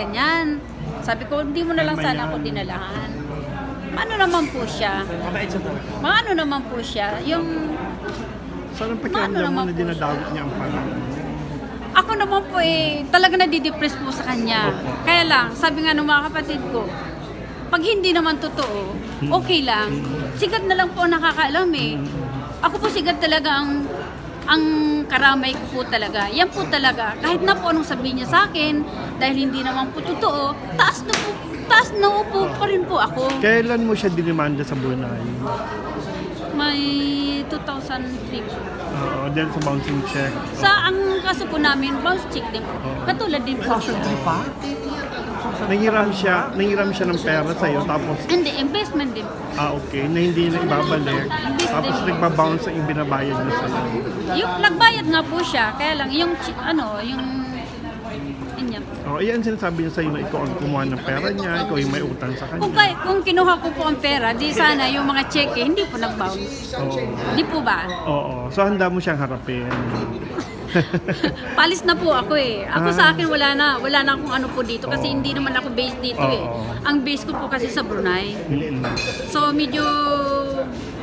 Ganyan. Sabi ko, hindi mo na lang sana ako dinalahan. Ano naman po siya? Ano naman po siya? Yung... Saan ang pakiramdam mo na dinadawit niya ang pangalan? Ako naman po talaga nadidepress po sa kanya. Kaya lang, sabi nga ng mga kapatid ko, pag hindi naman totoo, okay lang. Sigat na lang po ang nakakaalam eh. Ako po sigat talaga ang karamay ko po talaga. Yan po talaga. Kahit na po anong sabihin niya sa akin, dahil hindi naman po totoo, taas na upo pa rin po ako. Kailan mo siya dinimanda sa Brunei? May 2003 po. Oo, dahil sa bouncing check. Ang kaso po namin, bounce check din po. Katulad din po. 2003 pa? Nangiram siya ng pera sa'yo, tapos... Hindi, investment din po. Okay, na hindi na ibabalik. Tapos nagbabounce ang binabayad mo sa'yo. Yung nagbayad nga po siya, kaya lang yung Iyan sinasabi niya sa'yo na ikaw ang kumuha ng pera niya, ikaw yung may utang sa kanya. Kung kinuha ko po ang pera, di sana yung mga cheque, hindi po nag-bounce. Di po ba? Oo. So handa mo siyang harapin. Palis na po ako eh. Ako sa akin wala na akong ano po dito kasi hindi naman ako based dito eh. Ang base ko po kasi sa Brunei. So medyo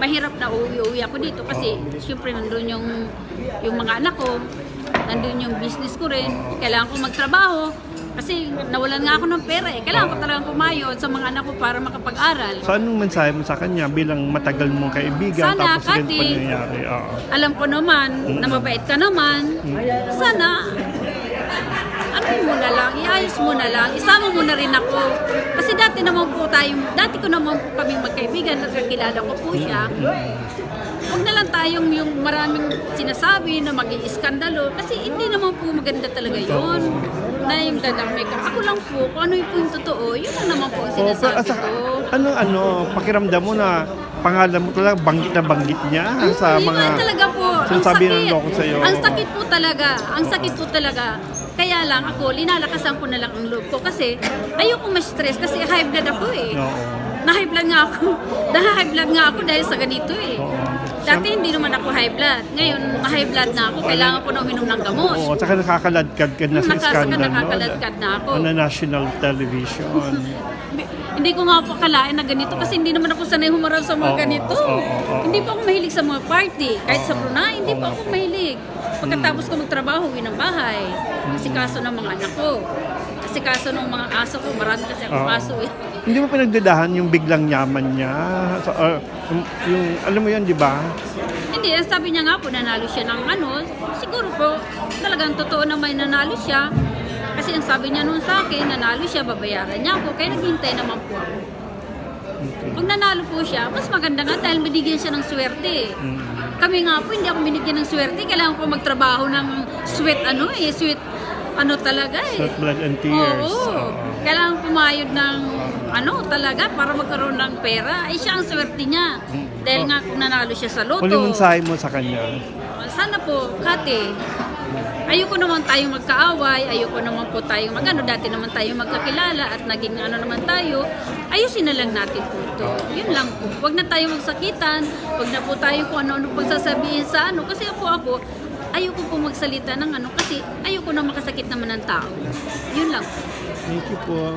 mahirap na uwi ako dito kasi syempre nandun yung mga anak ko, nandun yung business ko rin, kailangan ko magtrabaho. Kasi nawalan nga ako ng pera eh. Kailangan ko talagang kumayod sa mga anak ko para makapag-aral. So anong mensahe mo sa kanya bilang matagal mong kaibigan sana, tapos ganito pa nangyayari? Alam ko naman na mabait ka naman. Sana, mo na lang, iayos mo na lang, isama mo na rin ako. Kasi dati ko naman po kaming magkaibigan, nagkakilala ko po siya. Huwag na lang tayong yung maraming sinasabi na mag-iiskandalo kasi hindi naman po maganda talaga yun. Na yung dadamay ka. Ako lang po, kung ano yung totoo, yun lang naman po ang sinasabi ko. Pakiramdam mo na pangalan mo talaga, banggit na banggit niya sa mga talaga po, sinasabi ng loko sa'yo. Ang sakit po talaga. Kaya lang ako, linalakasan ko na lang ang loob ko kasi ayoko ma-stress kasi high blood ako eh. Na-high blood nga ako dahil sa ganito eh. Dati hindi naman ako high blood. Ngayon, high blood na ako. Kailangan ko na uminom ng gamot. Oo, saka nakakaladkad ka na sa skandal. Nakakaladkad na ako. On a national television. Hindi ko nga po akalain na ganito kasi hindi naman ako sanay humarap sa mga ganito. Hindi pa ako mahilig sa mga party. Kahit sa Brunei, hindi pa ako mahilig. Pagkatapos ko magtrabaho, uwi ng bahay. Kasi kaso ng mga anak ko. Kasi kaso ng mga aso ko, marami kasi ako aso eh. Hindi mo pinagdadahan yung biglang yaman niya? Alam mo yan, di ba? Hindi, sabi niya nga po, nanalo siya ng siguro po, talagang totoo na may nanalo siya. Kasi ang sabi niya noon sa akin, nanalo siya, babayaran niya ako, kaya naghintay naman po ako. Pag nanalo po siya, mas maganda nga dahil binigyan siya ng swerte. Kami nga po, hindi ako binigyan ng swerte, kailangan ko magtrabaho ng sweat talaga eh. Sweat, blood and tears. Kailangan pumayod ng talaga para magkaroon ng pera. Ay siya ang swerte niya. Dahil nga kung nanalo siya sa loto. Huling mensahe mo sa kanya? Sana po, Kate, ayoko naman tayong magkaaway, ayoko naman po tayong dati naman tayong magkakilala at naging naman tayo, ayusin na lang natin po ito. Yun lang po. Huwag na tayo magsakitan, huwag na po tayo kung ano-ano pagsasabihin sa kasi ako, ayoko po magsalita ng kasi ayoko na makasakit naman ng tao. Yun lang. Thank you po.